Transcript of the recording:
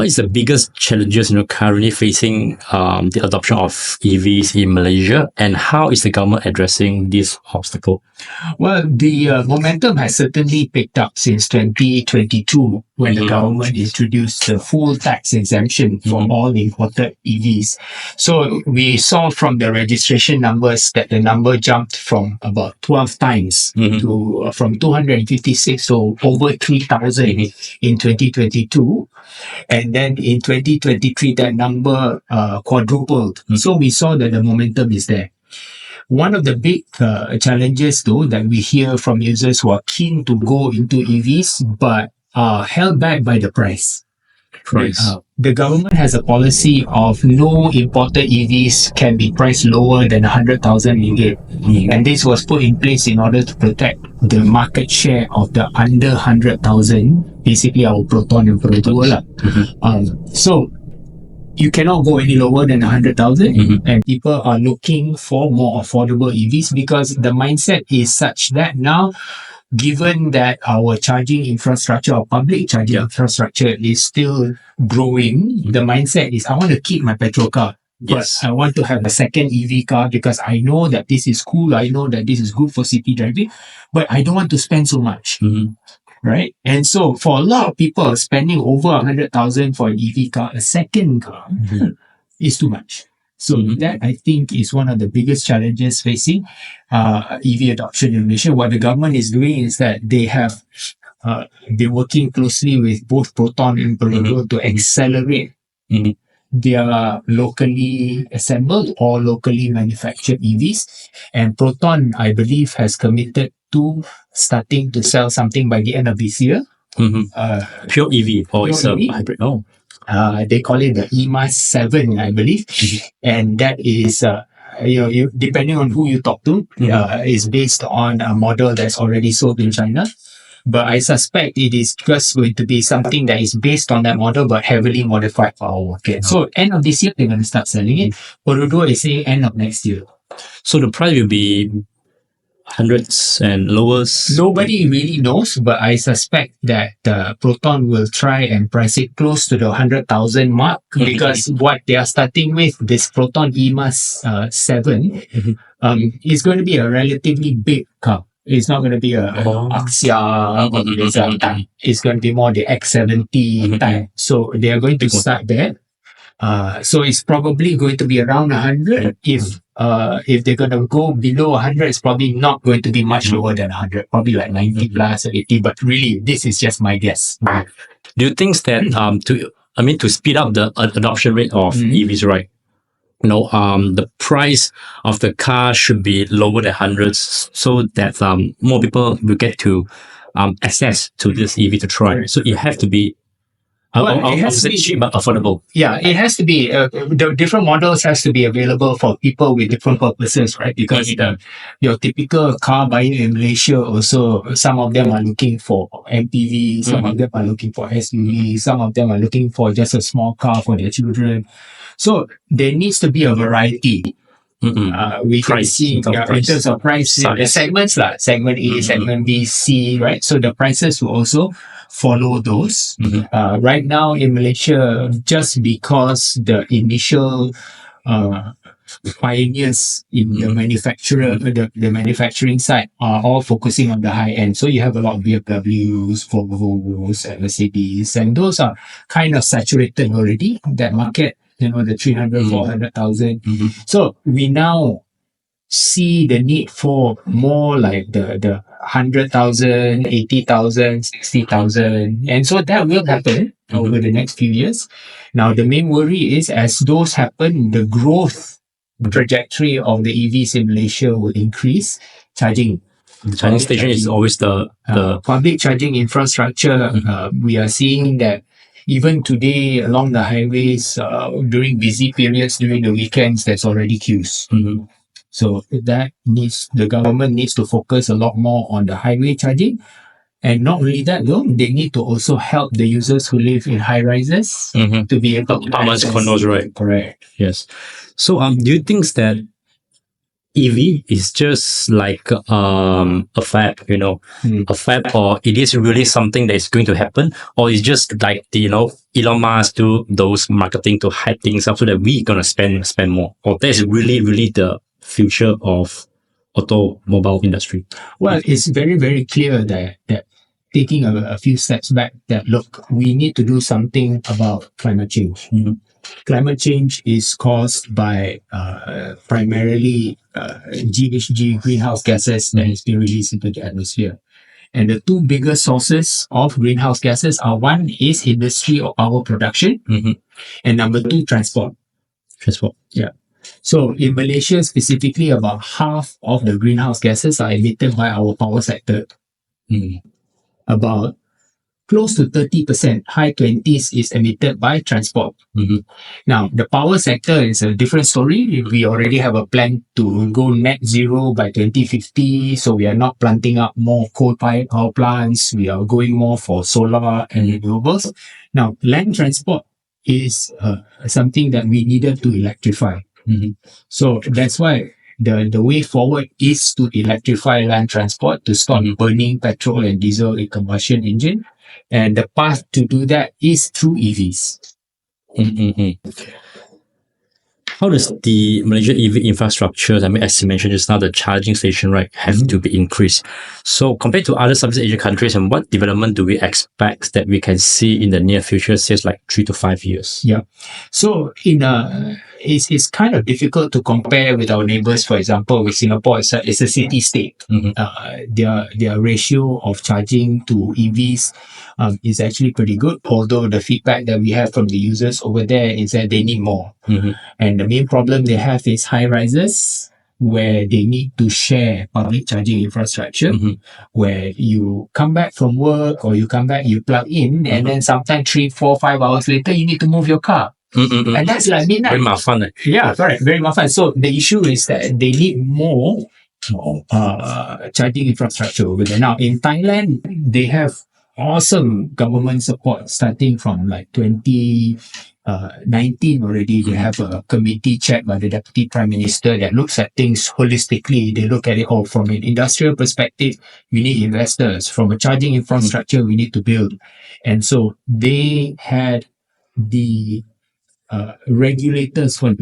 what is the biggest challenges currently facing the adoption of EVs in Malaysia, and how is the government addressing this obstacle? Well, the momentum has certainly picked up since 2022 when the government introduced the full tax exemption for all imported EVs. So we saw from the registration numbers that the number jumped from about 12 times to from 256 to over 3,000 in 2022. And then in 2023, that number quadrupled. So we saw that the momentum is there. One of the big challenges, though, that we hear from users who are keen to go into EVs but are held back by the price. The government has a policy of no imported EVs can be priced lower than 100,000 ringgit. And this was put in place in order to protect the market share of the under 100,000, basically our Proton and Perodua. So you cannot go any lower than 100,000, and people are looking for more affordable EVs because the mindset is such that now, given that our charging infrastructure or public charging infrastructure is still growing, the mindset is I want to keep my petrol car. But I want to have a second EV car because I know that this is cool. I know that this is good for city driving, but I don't want to spend so much. Right? And so for a lot of people, spending over 100,000 for an EV car, a second car, is too much. So that, I think, is one of the biggest challenges facing EV adoption in Malaysia. What the government is doing is that they have been working closely with both Proton and Perodua to accelerate their locally assembled or locally manufactured EVs. And Proton, I believe, has committed to starting to sell something by the end of this year. Pure EV or it's a hybrid? Oh. They call it the EMAS 7, I believe. And that is, depending on who you talk to, is based on a model that's already sold in China. But I suspect it is just going to be something that is based on that model but heavily modified for our market. So end of this year, they're going to start selling it. Perodua is saying end of next year. So the price will be hundreds and lowers? Nobody really knows, but I suspect that Proton will try and price it close to the 100,000 mark because what they are starting with, this Proton EMAS 7, is going to be a relatively big car. It's not going to be a Axia or type. It's going to be more the X70 type. So they are going to start there. So it's probably going to be around 100. If they're going to go below 100, it's probably not going to be much lower than 100. Probably like 90 plus or 80. But really, this is just my guess. Do you think that to speed up the adoption rate of EVs, right? The price of the car should be lower than hundreds, so that more people will get to access to this EV to try. So it has to be cheap but affordable. Yeah, it has to be. The different models has to be available for people with different purposes, right? Because your typical car buyer in Malaysia also, some of them are looking for MPV, some of them are looking for SUV, some of them are looking for just a small car for their children. So there needs to be a variety. We can see in terms of price, the segments, segment A, segment B, C, right? So the prices will also follow those. Right now in Malaysia, just because the initial pioneers in the the manufacturing side are all focusing on the high end. So you have a lot of BMWs, Volvos, and Mercedes, and those are kind of saturated already, that market. The 300, 400,000. So we now see the need for more like the 100,000, 80,000, 60,000. And so that will happen over the next few years. Now, the main worry is as those happen, the growth trajectory of the EVs in Malaysia will increase. Charging. The charging station is always the public charging infrastructure. We are seeing that even today, along the highways, during busy periods, during the weekends, there's already queues. So the government needs to focus a lot more on the highway charging. And not only that, though, they need to also help the users who live in high rises to be able to apartments, condos, right? Correct. Yes. So, do you think that EV is just like a fad, a fad, or it is really something that is going to happen, or it's just like Elon Musk do those marketing to hype things up so that we're gonna spend more, or that's really the future of automobile industry. Well, it's very, very clear that taking a few steps back, that look, we need to do something about climate change. Climate change is caused by primarily GHG, greenhouse gases, that has been released into the atmosphere. And the two biggest sources of greenhouse gases are, one is industry or power production, and number two, transport. Transport. Yeah. So in Malaysia specifically, about half of the greenhouse gases are emitted by our power sector. About close to 30%, high 20s, is emitted by transport. Now, the power sector is a different story. We already have a plan to go net zero by 2050. So we are not planting up more coal-fired power plants. We are going more for solar and renewables. Now, land transport is something that we needed to electrify. So that's why the way forward is to electrify land transport, to stop burning petrol and diesel in combustion engine. And the path to do that is through EVs. How does the Malaysia EV infrastructure, as you mentioned just now, the charging station, right, have to be increased? So compared to other Southeast Asian countries, and what development do we expect that we can see in the near future, say like 3 to 5 years? Yeah. So it's kind of difficult to compare with our neighbors. For example, with Singapore, it's a city state. Their ratio of charging to EVs is actually pretty good, although the feedback that we have from the users over there is that they need more. And the main problem they have is high rises, where they need to share public charging infrastructure, where you come back from work or you come back, you plug in, and then sometime 3, 4, 5 hours later, you need to move your car. And that's like midnight. Very mafan. Yeah, correct. Very mafan. So the issue is that they need more charging infrastructure over there. Now, in Thailand, they have awesome government support starting from like 2019 already. They have a committee chaired by the Deputy Prime Minister that looks at things holistically. They look at it all from an industrial perspective. We need investors. From a charging infrastructure, we need to build. And so they had the regulators for